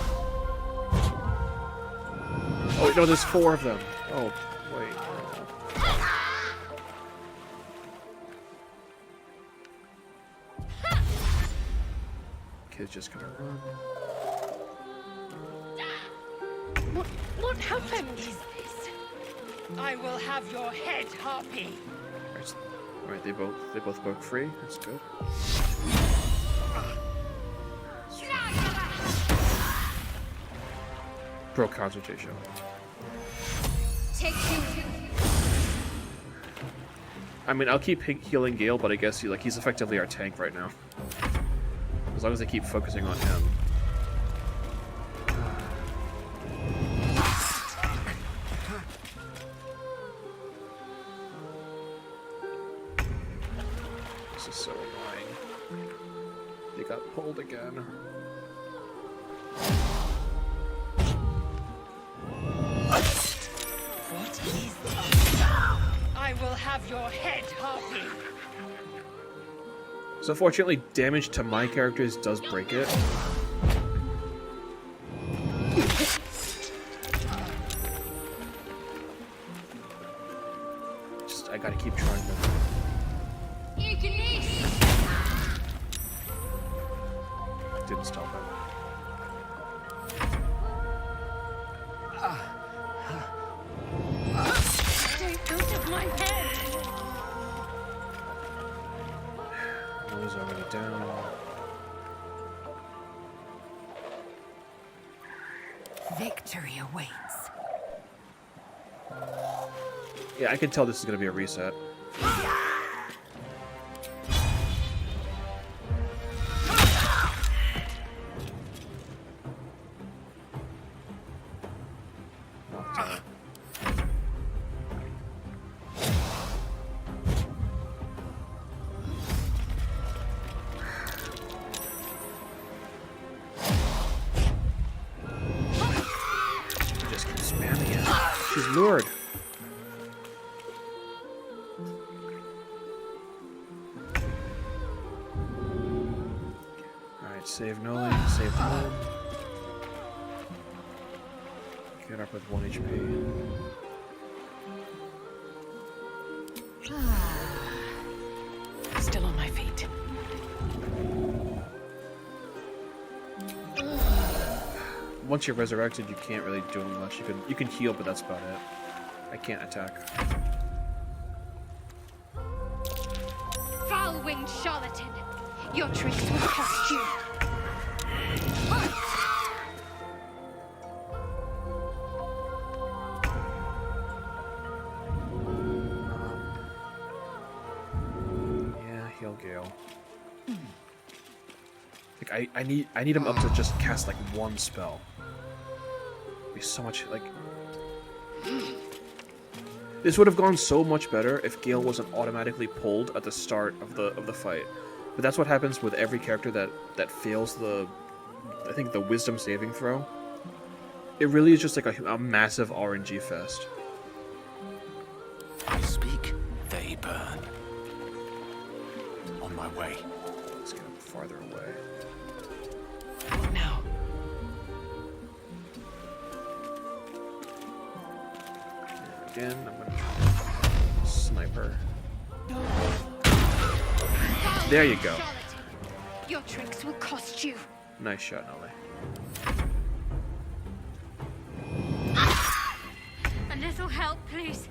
Speaker 1: Oh, wait, no, there's 4 of them. Oh, wait. No. Kid's just gonna run.
Speaker 12: What happened? Is this? I will have your head, Harpy.
Speaker 1: Alright, they both broke free. That's good. Broke concentration. I mean, I'll keep healing Gale, but I guess he's effectively our tank right now. As long as they keep focusing on him. This is so annoying. They got pulled again.
Speaker 12: What is this? I will have your head, Harpy.
Speaker 1: So fortunately, damage to my characters does break it. Just, I gotta keep trying to... Didn't stop it.
Speaker 12: Stay out of my head.
Speaker 1: Noli's already down.
Speaker 5: Victory awaits.
Speaker 1: Yeah, I can tell this is gonna be a reset. Just keep spamming it. She's lured. Alright, save Noli, save Noli. Get up with 1 HP.
Speaker 11: Still on my feet.
Speaker 1: Once you're resurrected, you can't really do much. You can heal, but that's about it. I can't attack.
Speaker 15: Foul-winged charlatan! Your tricks will cost you.
Speaker 1: Yeah, heal Gale. Like I need him up to just cast like one spell. It'd be so much like. This would have gone so much better if Gale wasn't automatically pulled at the start of the fight. But that's what happens with every character that fails the, I think, the wisdom saving throw. It really is just like a massive RNG fest.
Speaker 4: I speak, they burn. On my way.
Speaker 1: Let's get him farther away.
Speaker 11: What now?
Speaker 1: Again, I'm gonna try sniper. There you go.
Speaker 15: Your tricks will cost you.
Speaker 1: Nice shot, Noli.
Speaker 15: A little help, please.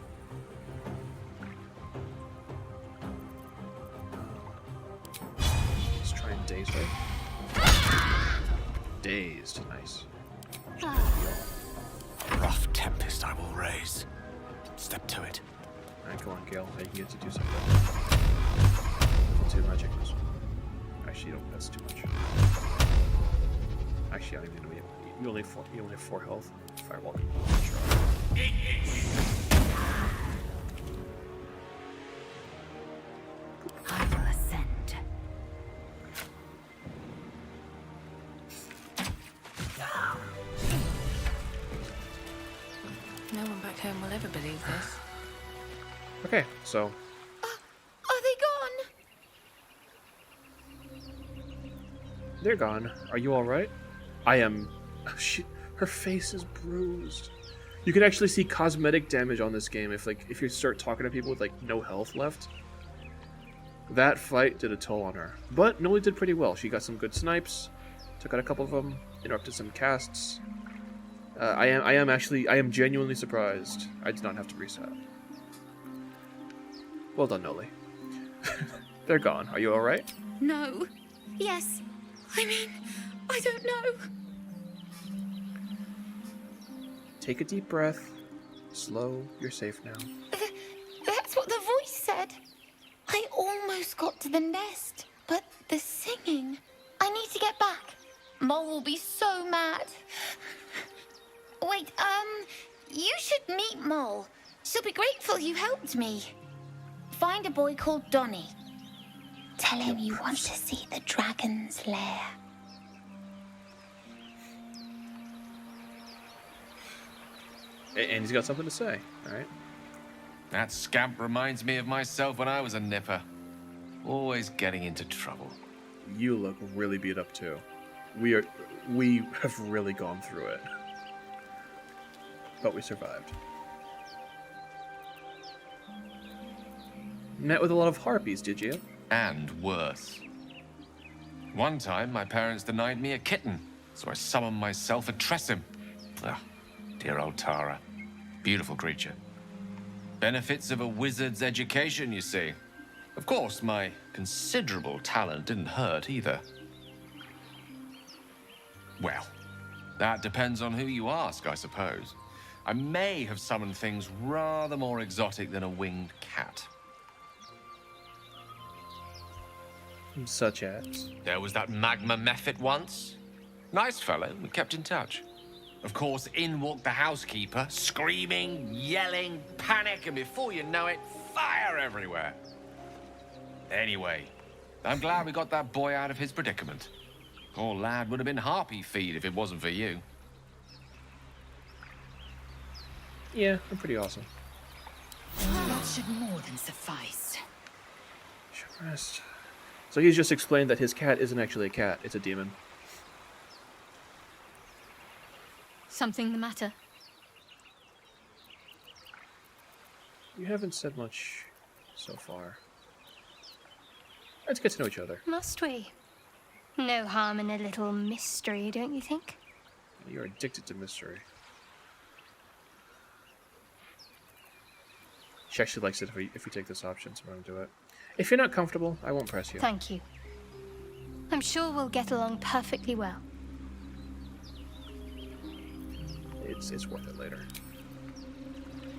Speaker 1: Let's try and daze her. Dazed, nice.
Speaker 4: Rough tempest I will raise. Step to it.
Speaker 1: Alright, come on, Gale. Now you can get to do something. Two magic. Actually, that's too much. Actually, I don't even know. You only have 4 health. Firewall. Sure.
Speaker 5: I will ascend.
Speaker 11: No one back home will ever believe this.
Speaker 1: Okay, so
Speaker 15: Are they gone?
Speaker 1: they're gone. Are you all right? I am. Her face is bruised. You can actually see cosmetic damage on this game if you start talking to people with like no health left. That fight did a toll on her, but Noli did pretty well. She got some good snipes, took out a couple of them, interrupted some casts. I am genuinely surprised I did not have to reset. Well done, Noli. They're gone. Are you all right?
Speaker 15: No. Yes. I mean, I don't know.
Speaker 1: Take a deep breath. Slow. You're safe now.
Speaker 15: That's what the voice said. I almost got to the nest, but the singing. I need to get back. Mole will be so mad. Wait, you should meet Mole. She'll be grateful you helped me. Find a boy called Donny. Tell him you want to see the dragon's lair.
Speaker 1: And he's got something to say, alright?
Speaker 18: That scamp reminds me of myself when I was a nipper. Always getting into trouble.
Speaker 1: You look really beat up too. We have really gone through it. But we survived. Met with a lot of harpies, did you?
Speaker 18: And worse. One time, my parents denied me a kitten, so I summoned myself a Tressim. Ah, dear old Tara. Beautiful creature. Benefits of a wizard's education, you see. Of course, my considerable talent didn't hurt either. Well, that depends on who you ask, I suppose. I may have summoned things rather more exotic than a winged cat.
Speaker 1: Such as?
Speaker 18: There was that magma mephit once. Nice fellow, we kept in touch. Of course, in walked the housekeeper, screaming, yelling, panic, and before you know it, fire everywhere. Anyway, I'm glad we got that boy out of his predicament. Poor lad would have been harpy feed if it wasn't for you.
Speaker 1: Yeah, I'm pretty awesome.
Speaker 12: That should more than suffice.
Speaker 1: Should rest. So he's just explained that his cat isn't actually a cat, it's a demon.
Speaker 8: Something the matter?
Speaker 1: You haven't said much so far. Let's get to know each other.
Speaker 8: Must we? No harm in a little mystery, don't you think?
Speaker 1: You're addicted to mystery. She actually likes it if we take this option, so we're going to do it. If you're not comfortable, I won't press you.
Speaker 8: Thank you. I'm sure we'll get along perfectly well.
Speaker 1: It's worth it later.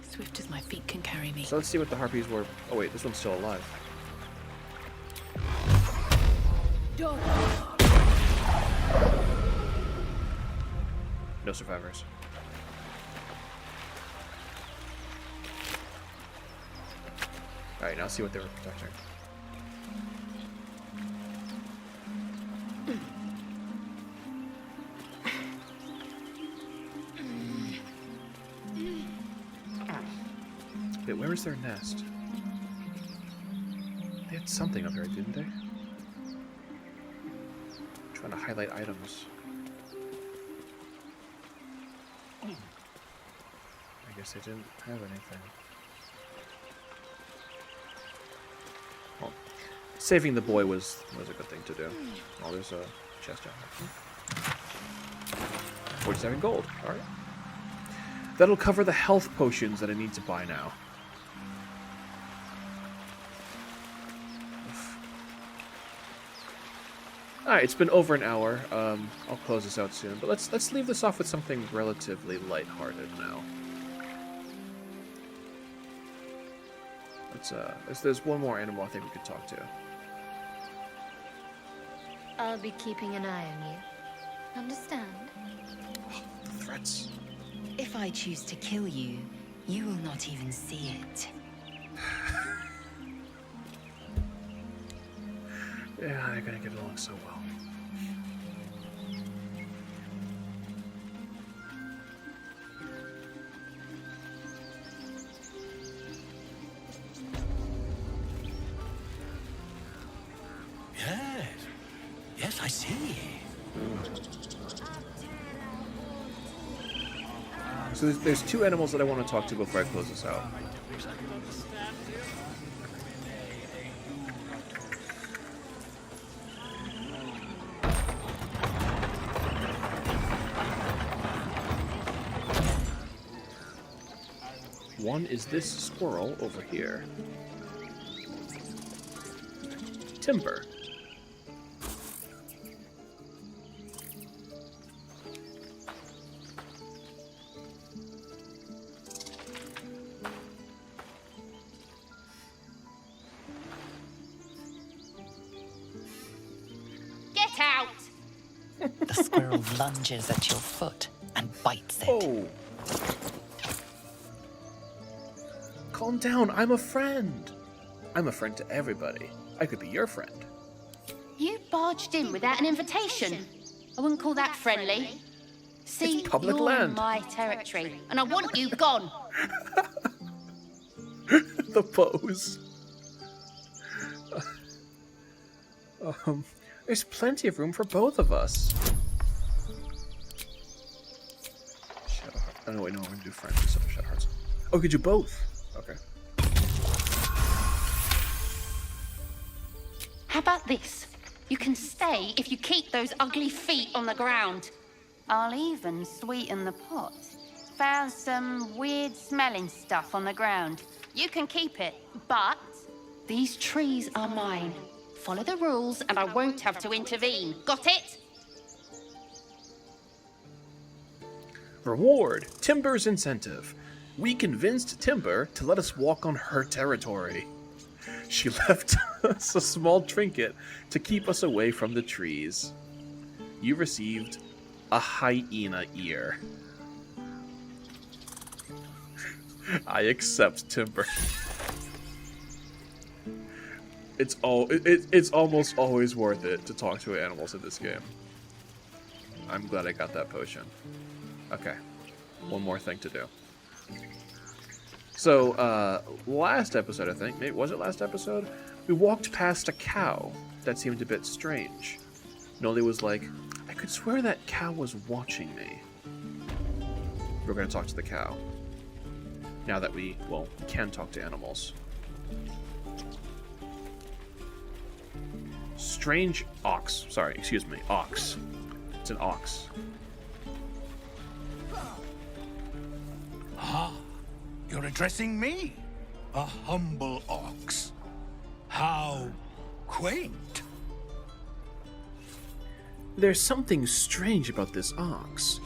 Speaker 11: Swift as my feet can carry me.
Speaker 1: So let's see what the harpies were. Oh wait, this one's still alive. No survivors. Alright, now see what they were protecting. Wait, where was their nest? They had something up here, didn't they? I'm trying to highlight items. I guess they didn't have anything. Well, saving the boy was a good thing to do. Oh, there's a chest down there. 47 gold. Alright. That'll cover the health potions that I need to buy now. Alright, it's been over an hour. I'll close this out soon, but let's leave this off with something relatively lighthearted now. There's one more animal I think we could talk to.
Speaker 8: I'll be keeping an eye on you. Understand?
Speaker 1: The threats.
Speaker 5: If I choose to kill you, you will not even see it.
Speaker 1: Yeah, they're gonna get along so well.
Speaker 14: Yes. Yes, I see.
Speaker 1: So there's two animals that I want to talk to before I close this out. One is this squirrel over here. Timber.
Speaker 15: Get out!
Speaker 3: The squirrel lunges at your foot and bites it.
Speaker 1: Oh. Calm down, I'm a friend. I'm a friend to everybody. I could be your friend.
Speaker 2: barged in without an invitation. I wouldn't call that friendly. See,
Speaker 1: It's public
Speaker 2: you're
Speaker 1: land.
Speaker 2: in my territory, and I want you gone.
Speaker 1: The pose. There's plenty of room for both of us. Shadow Heart. Oh no, wait, no, we're gonna do friends instead of Shadow Hearts. Oh, we could do both. Okay.
Speaker 2: How about this? You can stay if you keep those ugly feet on the ground. I'll even sweeten the pot. Found some weird smelling stuff on the ground. You can keep it, but these trees are mine. Follow the rules and I won't have to intervene. Got it?
Speaker 1: Reward. Timber's incentive. We convinced Timber to let us walk on her territory. She left us a small trinket to keep us away from the trees. You received a hyena ear. I accept, Timber. It's almost always worth it to talk to animals in this game. I'm glad I got that potion. Okay, one more thing to do. So, last episode, I think, maybe was it last episode? We walked past a cow that seemed a bit strange. Noli was like, I could swear that cow was watching me. We're going to talk to the cow. Now that we can talk to animals. Strange ox. Sorry, excuse me. Ox. It's an ox.
Speaker 17: Ah, you're addressing me? A humble ox. How quaint.
Speaker 1: There's something strange about this ox.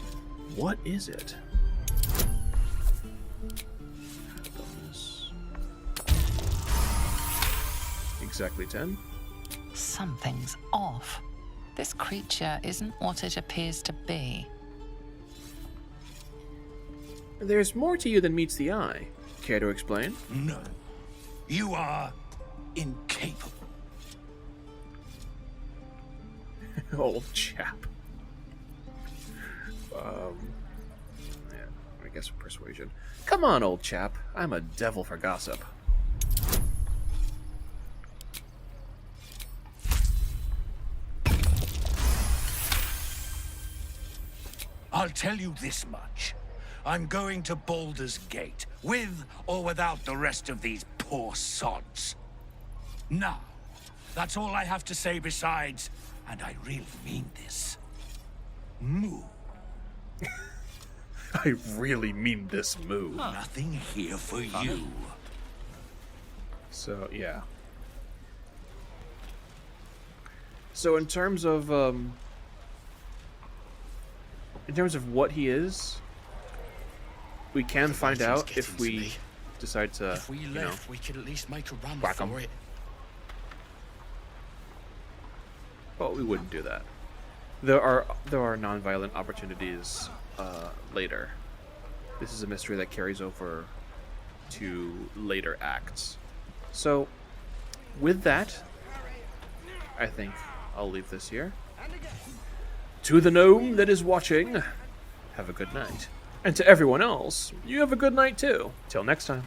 Speaker 1: What is it? Exactly 10.
Speaker 3: Something's off. This creature isn't what it appears to be.
Speaker 1: There's more to you than meets the eye. Care to explain?
Speaker 17: No. You are incapable.
Speaker 1: Old chap. Yeah, I guess persuasion. Come on, old chap. I'm a devil for gossip.
Speaker 17: I'll tell you this much. I'm going to Baldur's Gate, with or without the rest of these poor sods. Now, that's all I have to say besides, and I really mean this, moo.
Speaker 1: I really mean this moo.
Speaker 17: Nothing here for you.
Speaker 1: So, yeah. So in terms of what he is, we can find out if we decide to,
Speaker 14: If we left, we could at least make a run
Speaker 1: whack
Speaker 14: for
Speaker 1: 'em.
Speaker 14: it.
Speaker 1: But we wouldn't do that. There are non-violent opportunities later. This is a mystery that carries over to later acts. So, with that, I think I'll leave this here. To the gnome that is watching, have a good night. And to everyone else, you have a good night too. Till next time.